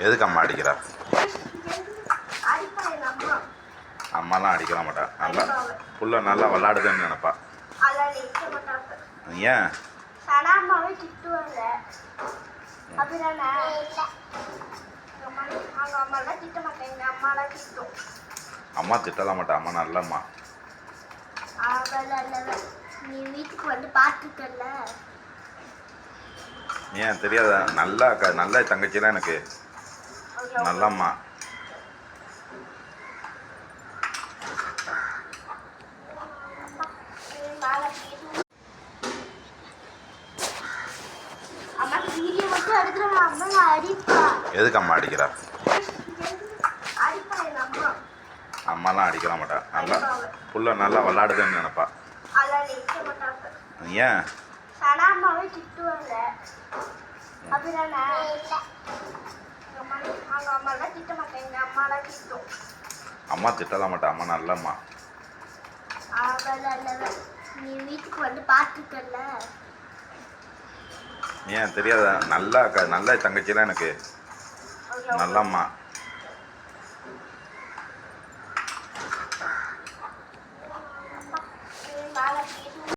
எதுக்கு அம்மா அடிக்கிறா? அம்மாலாம் அடிக்க மாட்டா. நல்லா புள்ள நல்லா விளாடுதுன்னு நினைப்பா. ஏன் அம்மா திட்டலாம் மாட்டா. அம்மா நல்லம்மா. நீ வீட்டுக்கு வந்து பார்த்துக்கல. ஏன் தெரியாத? நல்ல தங்கச்சிலாம் எனக்கு நல்லம்மா. எதுக்கு அம்மா அடிக்கிறா? அம்மாலாம் அடிக்க மாட்டா. நல்லா புள்ள நல்லா விளாடுதுன்னு நினைப்பா. ஏன் அம்மா திட்டலாம் மாட்டா. அம்மா நல்லம்மா. நீ வீட்டுக்கு வந்து பார்த்துக்கல. ஏன் தெரியாத? நல்ல தங்கச்சிலாம் எனக்கு நல்லம்மா.